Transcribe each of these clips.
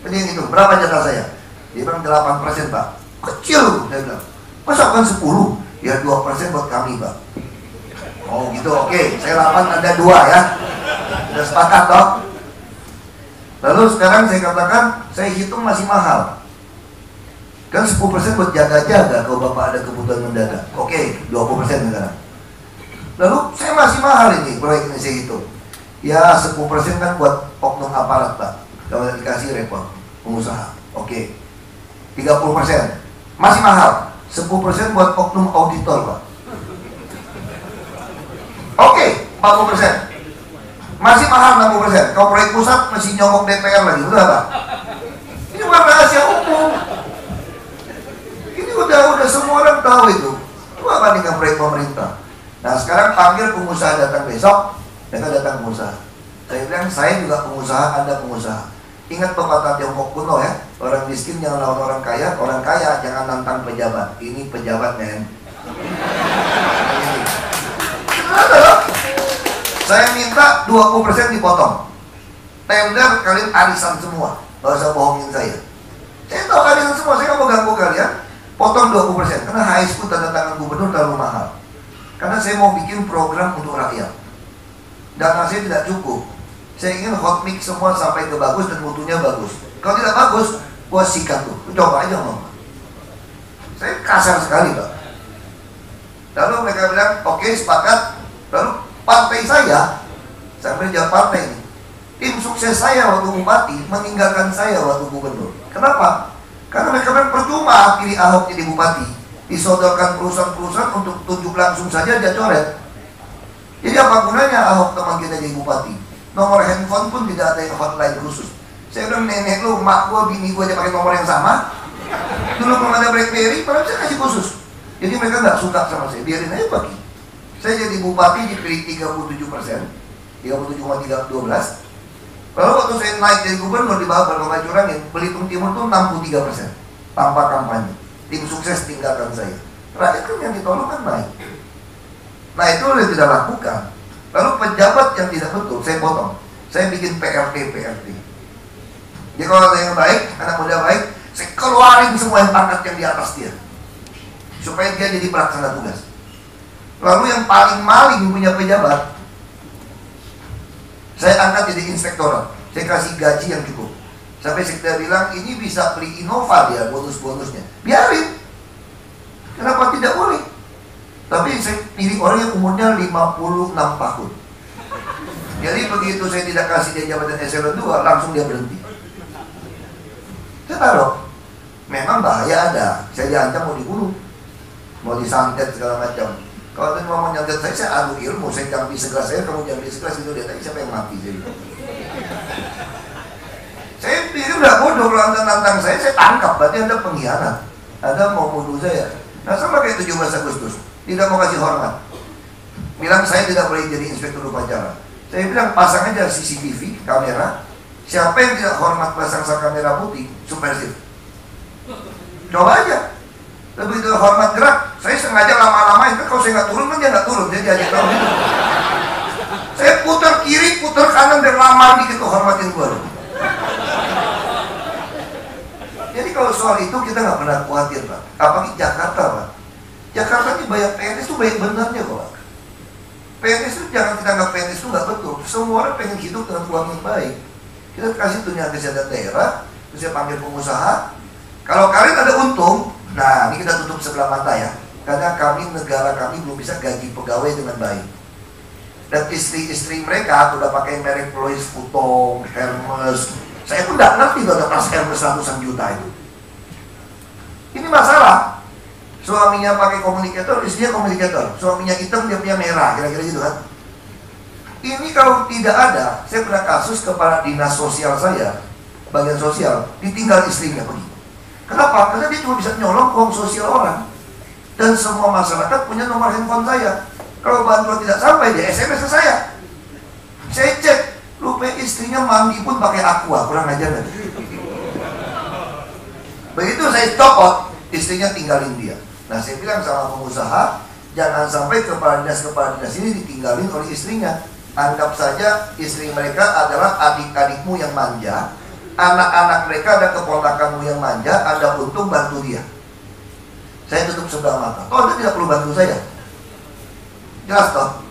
Ini gitu, berapa jatah saya? Dia bilang 8% Pak. Kecil, saya bilang. Masa kan 10? Ya 2% buat kami Pak. Oh gitu, oke. Saya 8, Anda 2 ya. Sudah sepakat toh? Lalu sekarang saya katakan, saya hitung masih mahal. Kan 10% buat jaga-jaga kalau Bapak ada kebutuhan mendadak. Oke, 20% sekarang. Lalu saya masih mahal ini, proyek ini saya hitung. Ya 10% kan buat oknum aparat Pak. Kalau dikasih repot, pengusaha. Oke, 30%. Masih mahal. 10% buat oknum auditor Pak. Oke, 40%. Masih mahal 60%. Kalau proyek pusat masih nyongok DPR lagi, udah Pak. Ini bukan rahasia umum. Ini udah semua orang tahu itu. Itu apa dengan proyek pemerintah? Nah sekarang panggil pengusaha datang besok, mereka datang pengusaha. Saya bilang saya juga pengusaha, Anda pengusaha. Ingat pepatah Tiongkok kuno ya, orang miskin jangan lawan orang kaya jangan nantang pejabat. Ini pejabat men. Saya minta 20% dipotong. Tender kalian arisan semua. Gak usah bohongin saya. Saya tahu arisan semua, saya gak mau ganggu kalian. Potong 20%, karena HSku tanda tangan gubernur terlalu mahal. Karena saya mau bikin program untuk rakyat. Dana saya tidak cukup. Saya ingin hot mix semua sampai ke bagus dan mutunya bagus. Kalau tidak bagus, gua sikat tuh. Coba aja ngomong. Saya kasar sekali Pak. Lalu mereka bilang, oke sepakat. Lalu partai saya berjawab partai ini. Tim sukses saya waktu bupati meninggalkan saya waktu gubernur. Kenapa? Karena mereka bilang percuma pilih Ahok jadi bupati, disodorkan perusahaan-perusahaan untuk tunjuk langsung saja dia coret. Jadi apa gunanya Ahok teman kita jadi bupati? Nomor handphone pun tidak ada yang hotline khusus. Saya bilang nenek lu, mak gua, bini gua aja pakai nomor yang sama. Dulu belum ada BlackBerry, padahal saya kasih khusus. Jadi mereka nggak suka sama saya, biarin aja pergi. Saya jadi bupati dipilih 37%, 37,12. Lalu waktu saya naik jadi gubernur di bawah Bapak curangin, Belitung Timur itu 63% tanpa kampanye. Tim sukses tinggalkan saya. Rakyat kan yang ditolong kan naik. Nah itu udah tidak lakukan. Lalu pejabat yang tidak betul saya potong. Saya bikin PRT. Jadi kalau ada yang baik, anak muda baik, saya keluarin semua yang pangkat yang di atas dia, supaya dia jadi pelaksana tugas. Lalu yang paling maling punya pejabat, saya angkat jadi inspektorat. Saya kasih gaji yang cukup. Sampai sekda bilang, ini bisa beli Innova dia, bonus-bonusnya. Biarin. Kenapa tidak boleh? Tapi saya pilih orang yang umurnya 56 tahun. Jadi begitu saya tidak kasih dia jabatan eselon 2, langsung dia berhenti. Saya taruh. Memang bahaya ada. Saya diancam mau dibunuh, mau disantet segala macam. Kalau dia mau menyantet saya adu ilmu, saya jampi segelas saya, kamu jampi segelas itu dia tadi siapa yang mati jadi. Saya pikir udah bodoh, kalau Anda nantang saya tangkap, berarti Anda pengkhianat. Anda mau bunuh saya. Nah sama kayak 17 Agustus, tidak mau kasih hormat. Bilang saya tidak boleh jadi inspektur upacara. Saya bilang pasang aja CCTV, kamera. Siapa yang tidak hormat pasang kamera putih, subversif. Coba aja. Lebih itu hormat gerak, saya sengaja lama-lamain, kan kalau saya nggak turun kan dia nggak turun, dia diajak tahu gitu. Saya putar kiri, putar kanan, dan lama dikit tuh hormatin gue. Jadi kalau soal itu kita nggak pernah khawatir Pak. Apalagi Jakarta Pak. Jakarta ini banyak PNS tuh baik benarnya kok Pak. PNS itu jangan kita anggap PNS itu nggak betul. Semua orang pengen hidup dengan uang yang baik. Kita kasih dunia kesehatan daerah, terus saya panggil pengusaha. Kalau kalian ada untung, nah, ini kita tutup sebelah mata ya. Karena negara kami belum bisa gaji pegawai dengan baik. Dan istri-istri mereka udah pakai merek Louis Vuitton, Hermes. Saya pun gak ngerti udah tas Hermes ratusan juta itu. Ini masalah. Suaminya pakai komunikator, istrinya komunikator. Suaminya hitam, dia punya merah, kira-kira gitu kan. Ini kalau tidak ada, saya pernah kasus kepala dinas sosial saya, bagian sosial, ditinggal istrinya pergi. Kenapa? Karena dia cuma bisa nyolong uang sosial orang. Dan semua masyarakat punya nomor handphone saya. Kalau bantuan tidak sampai, dia SMS ke saya. Saya cek, lupa istrinya mandi pun pakai aqua, kurang ajar kan? Begitu saya copot, istrinya tinggalin dia. Nah saya bilang sama pengusaha, jangan sampai kepala dinas ini ditinggalin oleh istrinya. Anggap saja istri mereka adalah adik-adikmu yang manja, anak-anak mereka ada keponakanmu yang manja, Anda untung bantu dia. Saya tutup sebelah mata. Toh Anda tidak perlu bantu saya. Jelas toh?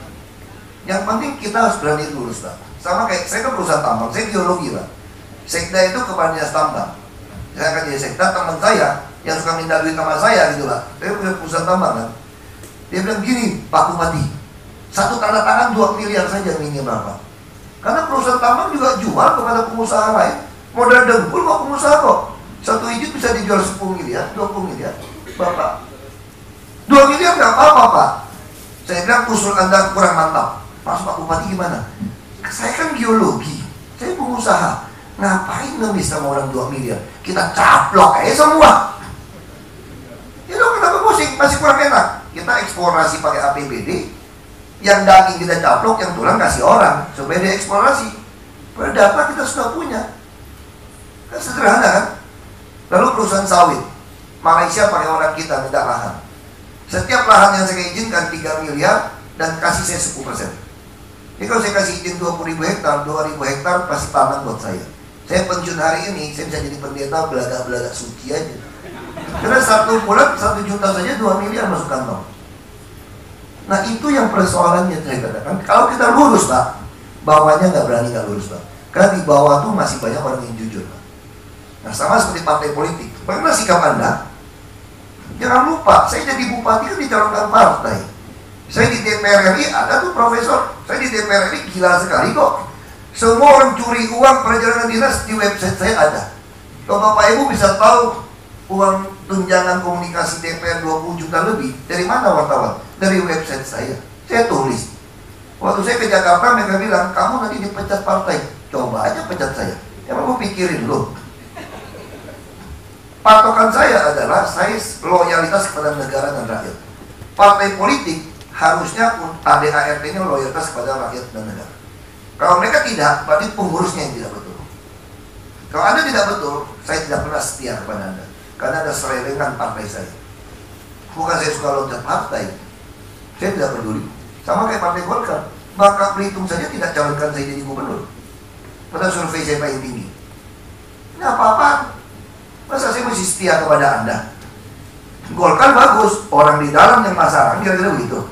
Yang penting kita harus berani lurus, Pak. Sama kayak saya kan perusahaan tambang, saya geologi, Pak. Sekda itu kepala dinas tambang. Saya akan jadi sekda, teman saya yang suka minta duit sama saya gitu, Pak. Saya punya perusahaan tambang kan. Dia bilang gini, Pak Bupati, satu tanda tangan 2 miliar saja minim berapa? Karena perusahaan tambang juga jual kepada pengusaha lain. Modal dengkul kok pengusaha kok. Satu izin bisa dijual 10 miliar, 20 miliar. Bapak, 2 miliar nggak apa-apa, Pak. Saya bilang usul Anda kurang mantap. Mas Pak Bupati gimana? Saya kan geologi, saya pengusaha. Ngapain ngemis sama orang 2 miliar? Kita caplok aja semua. Ya dong, kenapa pusing? Masih kurang enak. Kita eksplorasi pakai APBD. Yang daging kita caplok, yang tulang kasih orang supaya dia eksplorasi. Padahal data kita sudah punya. Kan sederhana kan? Lalu perusahaan sawit Malaysia pakai orang kita minta lahan. Setiap lahan yang saya izinkan 3 miliar dan kasih saya 10%. Jadi kalau saya kasih izin 20.000 hektar, 2.000 hektar pasti tanam buat saya. Saya pensiun hari ini, saya bisa jadi pendeta belaga-belaga suci aja. Karena 1 bulan 1 juta saja 2 miliar masuk kantong. Nah itu yang persoalannya saya katakan. Kalau kita lurus, Pak, bawahnya nggak berani nggak lurus, Pak. Karena di bawah tuh masih banyak orang yang jujur, Pak. Nah sama seperti partai politik. Bagaimana sikap Anda? Jangan lupa, saya jadi bupati kan dicalonkan partai. Saya di DPR RI ada tuh profesor. Saya di DPR RI gila sekali kok. Semua orang curi uang perjalanan dinas di website saya ada. Kalau Bapak Ibu bisa tahu uang tunjangan komunikasi DPR 20 juta lebih dari mana wartawan? Dari website saya. Saya tulis. Waktu saya ke Jakarta mereka bilang, kamu nanti dipecat partai. Coba aja pecat saya. Ya mau pikirin loh. Patokan saya adalah saya loyalitas kepada negara dan rakyat. Partai politik harusnya ADART-nya loyalitas kepada rakyat dan negara. Kalau mereka tidak, berarti pengurusnya yang tidak betul. Kalau Anda tidak betul, saya tidak pernah setia kepada Anda. Karena ada selewengan partai saya. Bukan saya suka loncat partai. Saya tidak peduli. Sama kayak Partai Golkar. Bangka Belitung saja tidak calonkan saya jadi gubernur. Padahal survei saya paling tinggi. Ini apa-apa? Masa saya mesti setia kepada Anda? Golkar bagus, orang di dalam yang masalah, kira-kira begitu.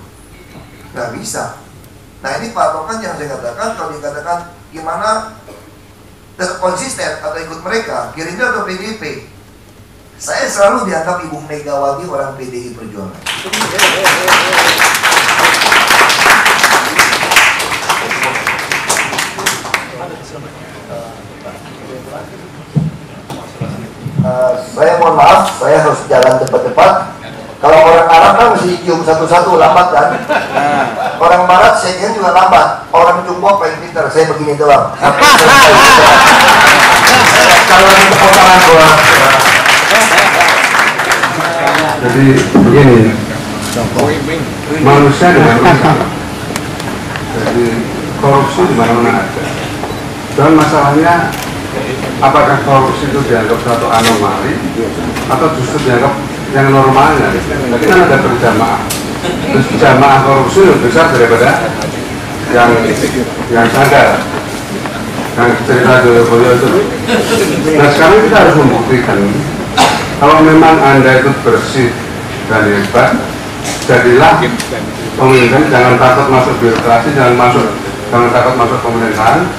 Gak bisa. Nah ini patokan yang saya katakan. Kalau dikatakan gimana tetap konsisten atau ikut mereka, Gerindra atau PDIP, saya selalu dianggap Ibu Megawati orang PDI Perjuangan. Saya mohon maaf, saya harus jalan cepat-cepat. Kalau orang Arab kan mesti cium satu-satu, lambat kan? Orang Barat saya kira juga lambat. Orang Jumbo paling pintar, saya begini doang. Kalau itu potongan doang. Jadi begini, manusia dengan usaha. Jadi korupsi di mana-mana ada. Dan masalahnya, apakah korupsi itu dianggap suatu anomali atau justru dianggap yang normalnya? Jadi kan ada berjamaah. Terus jamaah korupsi lebih besar daripada yang sadar. Yang cerita Joyoboyo itu. Nah sekarang kita harus membuktikan kalau memang Anda itu bersih dan hebat, jadilah pemimpin. Jangan takut masuk birokrasi, jangan takut masuk pemerintahan.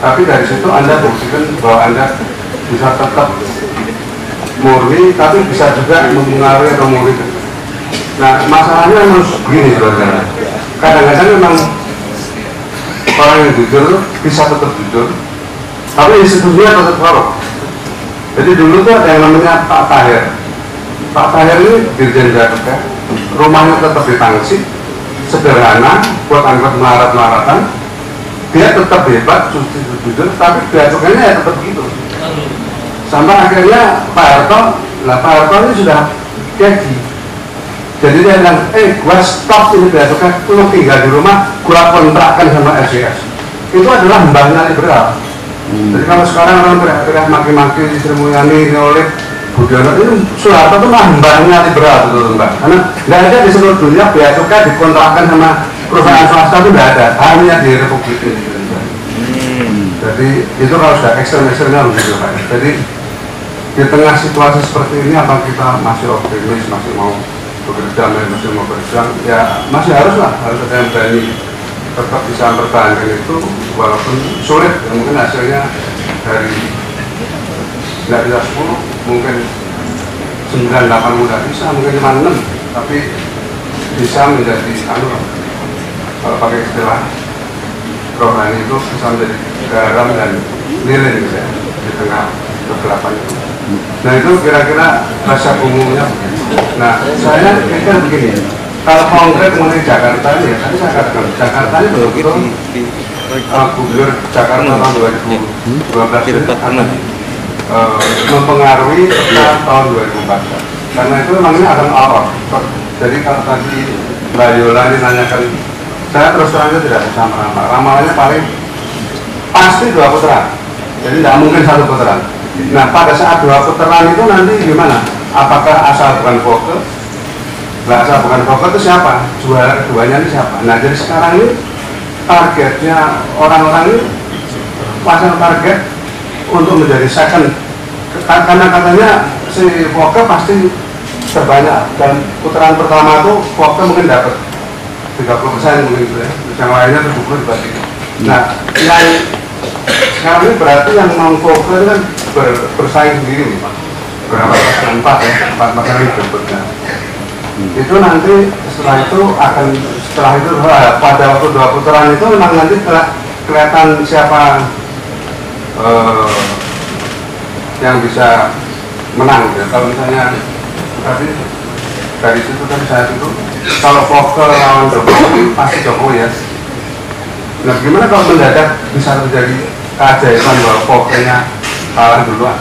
Tapi dari situ Anda buktikan bahwa Anda bisa tetap murni, tapi bisa juga mempengaruhi atau murni. Nah, masalahnya memang begini, saudara. Kadang-kadang memang orang yang jujur bisa tetap jujur, tapi institusinya tetap korup. Jadi dulu tuh ada yang namanya Pak Tahir. Pak Tahir ini Dirjen Bea Cukai, rumahnya tetap di Tangsi, sederhana, buat angkut melarat-melaratan. Dia tetap hebat, jujur, tapi bea cukainya ya tetap gitu. Sampai akhirnya Pak Harto ini sudah gaji. Jadi dia bilang, gua stop ini bea cukai, lu tinggal di rumah, gua kontrakkan sama SCS. Itu adalah mbahnya liberal. Jadi kalau sekarang orang teriak-teriak maki-maki Sri Mulyani, oleh Budiono, ini Soeharto itu mbahnya liberal, betul mbak. Karena nggak ada di seluruh dunia bea cukai dikontrakkan sama perusahaan swasta itu nggak ada, hanya di Republik Indonesia. Jadi itu kalau sudah ekstrem-ekstremnya begitu Pak. Jadi di tengah situasi seperti ini apa kita masih optimis, masih mau bekerja, masih mau berjuang, ya masih harus ada yang berani tetap bisa mempertahankan itu walaupun sulit. Ya, mungkin hasilnya dari nggak bisa 10, mungkin 9, 8 mudah bisa, mungkin 5, 6, tapi bisa menjadi kalau pakai istilah rohani itu bisa menjadi garam dan lilin gitu ya, di tengah kegelapan itu. Nah itu kira-kira rasa umumnya begitu. Nah saya pikir begini, kalau konkret mengenai Jakarta ini ya, tadi saya katakan Jakarta ini betul-betul Gubernur Jakarta tahun 2012 itu akan mempengaruhi peta tahun 2014. Karena itu memang ini akan awal. Jadi kalau tadi Mbak Yola ini nanyakan, saya terus terang tidak bisa meramal. Ramalannya paling pasti 2 putaran. Jadi tidak mungkin 1 putaran. Nah pada saat 2 putaran itu nanti gimana? Apakah asal bukan Foke? Nah, asal bukan Foke itu siapa? Juara keduanya ini siapa? Nah jadi sekarang ini targetnya orang-orang ini pasang target untuk menjadi second, karena katanya si Foke pasti terbanyak dan putaran pertama itu Foke mungkin dapat 30% mungkin gitu ya, yang lainnya 70 dibagi. Nah yang sekarang ini berarti yang non Foke itu kan bersaing sendiri nih Pak, berapa persen? 4 ya, 4 persen berikutnya. Itu nanti setelah itu pada waktu 2 putaran itu memang nanti kelihatan siapa yang bisa menang ya. Kalau misalnya tadi dari situ kan saya itu kalau Foke lawan Jokowi pasti Jokowi ya. Nah gimana kalau mendadak bisa terjadi keajaiban bahwa Foke-nya kalah duluan,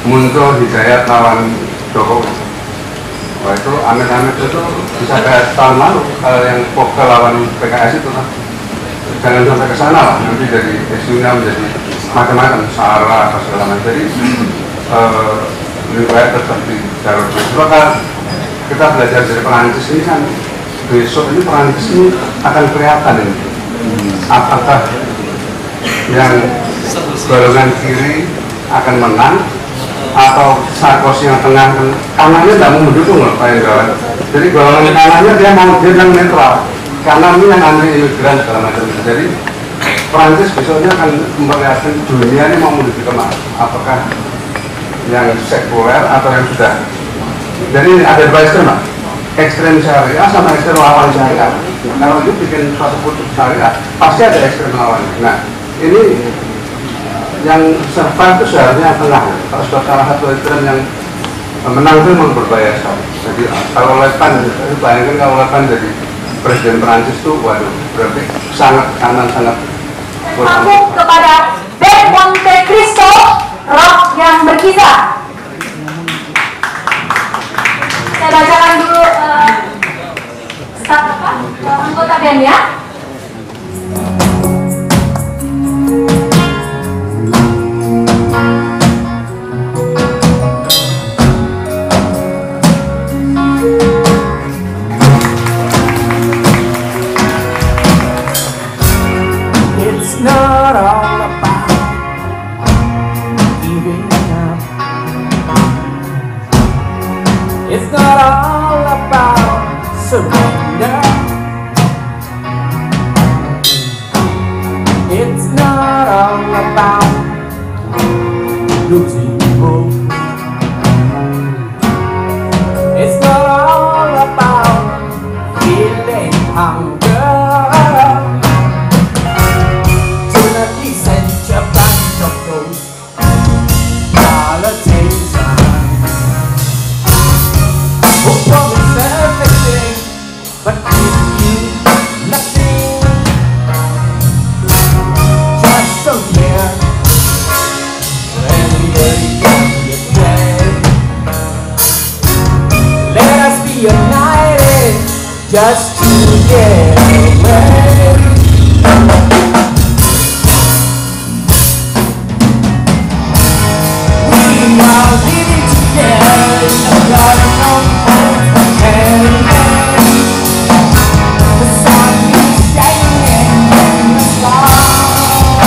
muncul Hidayat lawan Jokowi? Wah itu amit-amit itu bisa kayak tahun lalu yang Foke lawan PKS itu kan. Jangan sampai ke sana lah, nanti jadi isunya menjadi macam-macam, SARA atau segala macam. Jadi lebih baik tetap di jalur. Maka kita belajar dari Perancis ini kan, besok ini Perancis ini akan kelihatan ini apakah yang golongan kiri akan menang atau Sarkozy yang tengah. Kanannya tidak mau mendukung loh Pak Indra. Jadi golongan kanannya dia yang netral, kanan ini yang anti imigran segala macam. Jadi Perancis besoknya akan memperlihatkan dunia ini mau menuju kemana, apakah yang sekuler atau yang sudah. Jadi ada 2 ekstrem Pak, ekstrem syariah sama ekstrem lawan syariah. Kalau itu bikin suatu kutub syariah pasti ada ekstrem lawannya. Nah ini yang survive itu seharusnya tengah. Kalau salah satu ekstrem yang menang itu memang berbahaya sekali. Jadi kalau Le Pen, bayangkan kalau Le Pen jadi presiden Perancis itu, waduh, berarti sangat kanan, sangat. Sambung kepada Ben Monte Cristo, rock yang berkisah. Saya bacakan dulu anggota band ya. Not all about giving up. It's not all about surrender. It's not all about losing hope. It's not all about feeling hunger. But give you nothing, just so near. Every day you play. Let us be united, just to get away. We are living together in a garden of hope and the sun is shining in the sky.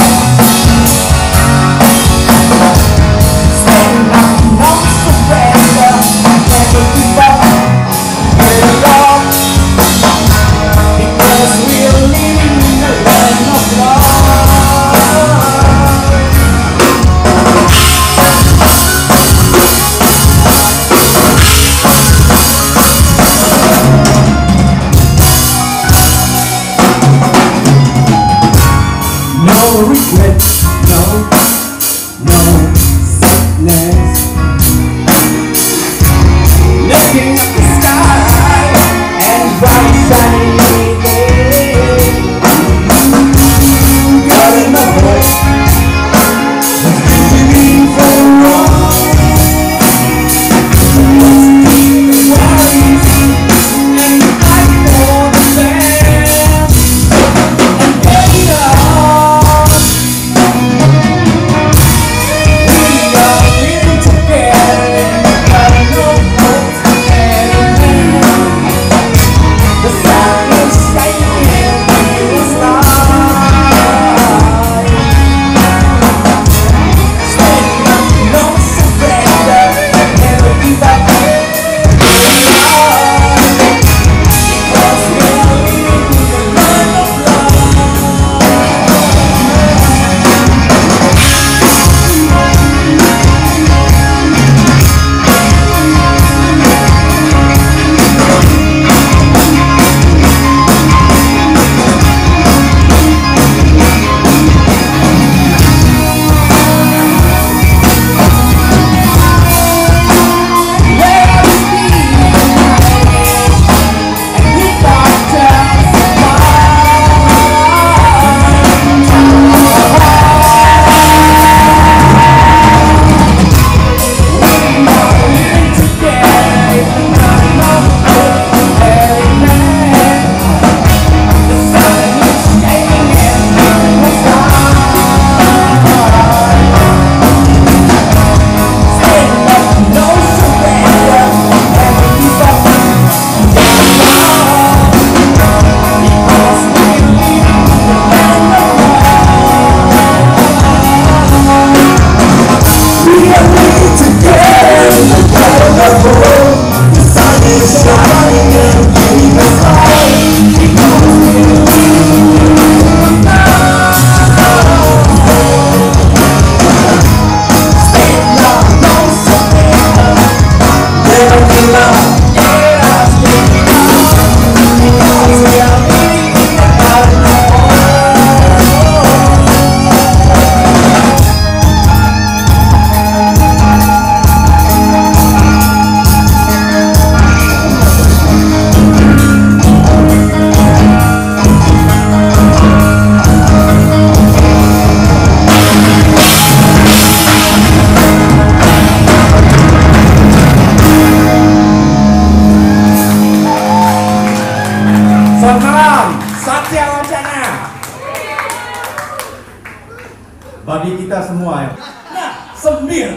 bir.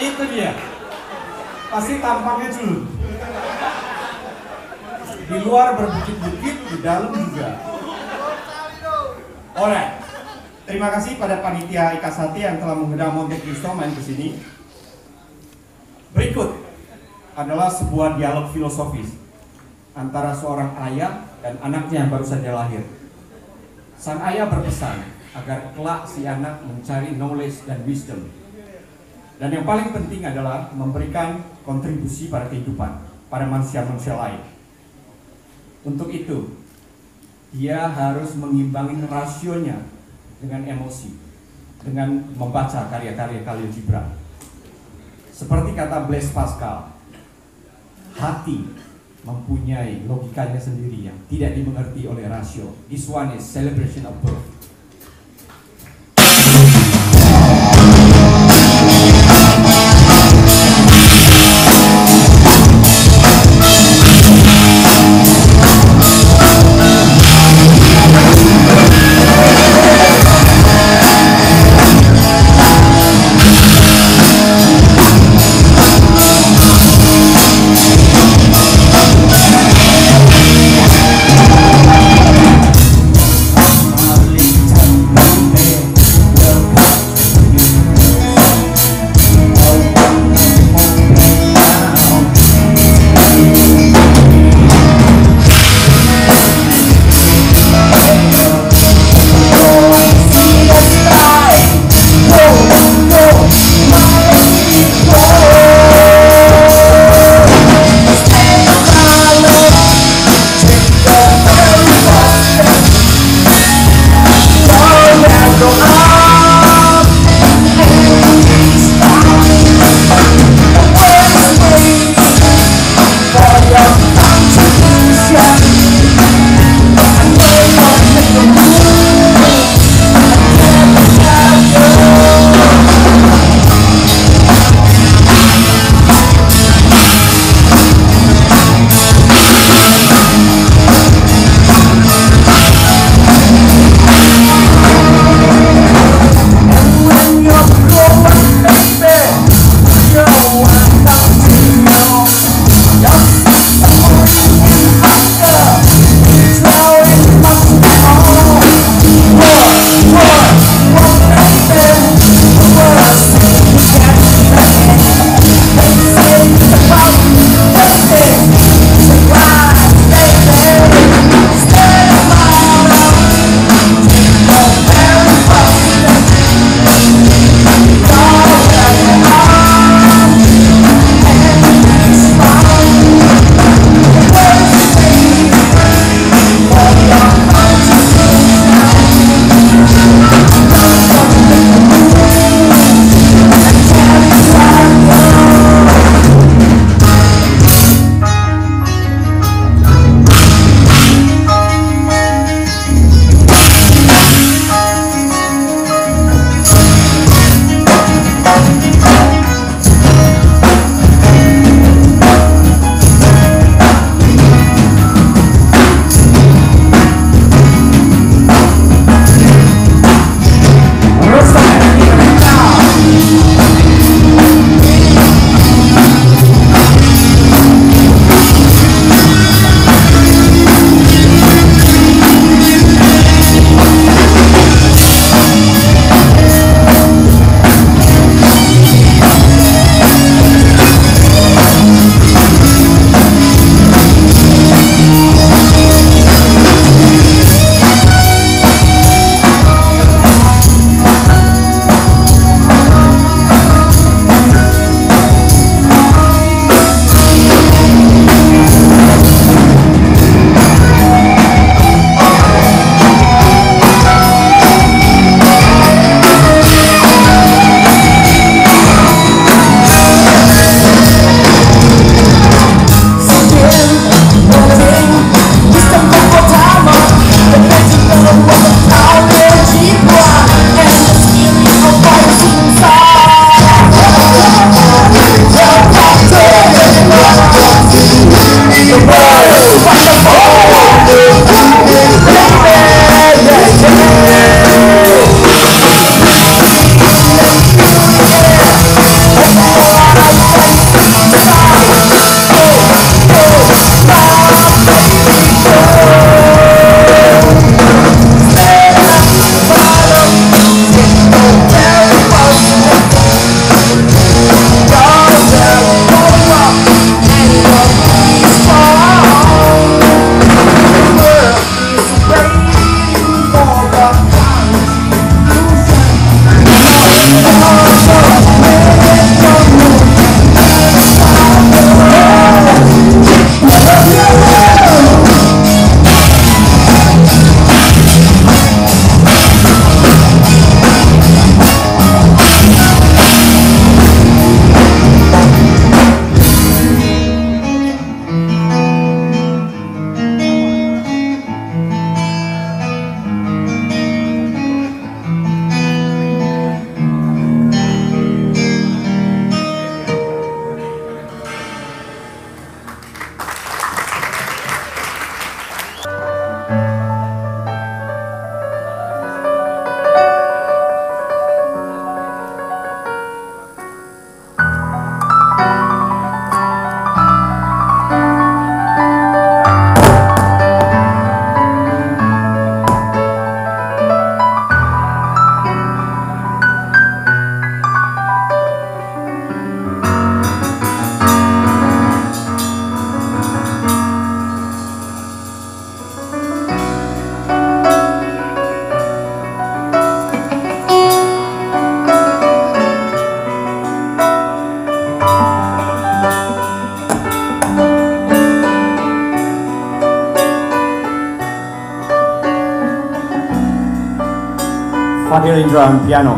Itu dia. Pasti tampangnya culun. Di luar berbukit-bukit, di dalam juga. Alright. Terima kasih pada panitia Ikasati yang telah mengundang Monte Cristo main ke sini. Berikut adalah sebuah dialog filosofis antara seorang ayah dan anaknya yang baru saja lahir. Sang ayah berpesan agar kelak si anak mencari knowledge dan wisdom. Dan yang paling penting adalah memberikan kontribusi pada kehidupan, pada manusia-manusia lain. Untuk itu, dia harus mengimbangi rasionya dengan emosi, dengan membaca karya-karya Khalil Gibran. Seperti kata Blaise Pascal, hati mempunyai logikanya sendiri yang tidak dimengerti oleh rasio. This one is celebration of birth. Fadil Indra on piano.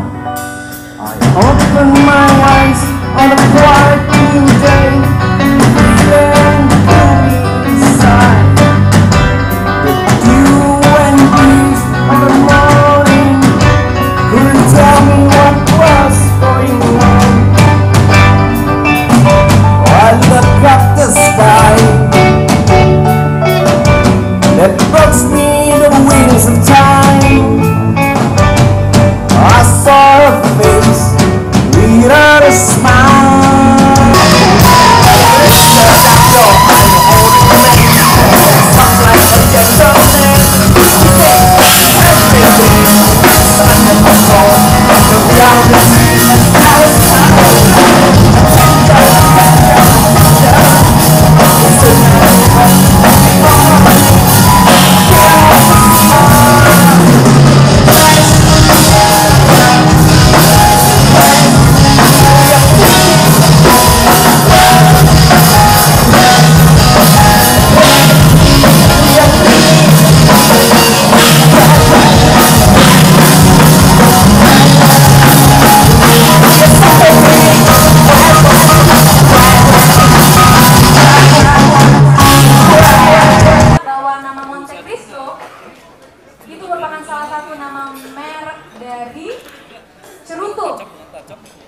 Open my eyes on a bright new day, feeling inside. The dew and breeze of the morning couldn't tell me what was going on. I look up the sky that brings me the wings of time. I saw her face, read her a smile. Something like a gentleman. She said, everything under the sun, the reality and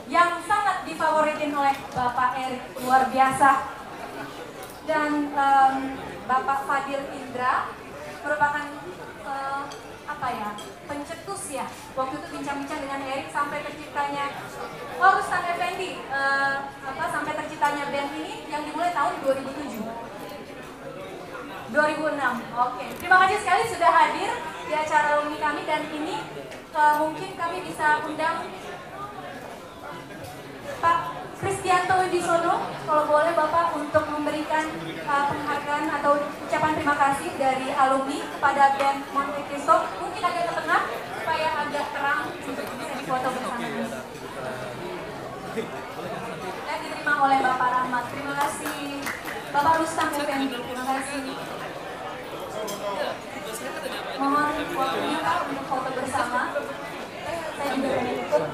yang sangat difavoritin oleh Bapak Erik, luar biasa. Dan Bapak Fadil Indra merupakan pencetus ya. Waktu itu bincang-bincang dengan Erik sampai terciptanya Rustam Effendi, sampai terciptanya band ini yang dimulai tahun 2006. Oke. Terima kasih sekali sudah hadir di acara alumni kami, dan ini mungkin kami bisa undang Pak Kristianto Wibisono, kalau boleh Bapak, untuk memberikan penghargaan atau ucapan terima kasih dari alumni kepada band Monte Cristo. Mungkin agak ke tengah supaya agak terang untuk bisa difoto bersama ini. Dan diterima oleh Bapak Rahmat. Terima kasih. Bapak Rustam Effendi, terima kasih. Mohon waktunya Pak untuk foto bersama. Saya juga ikut.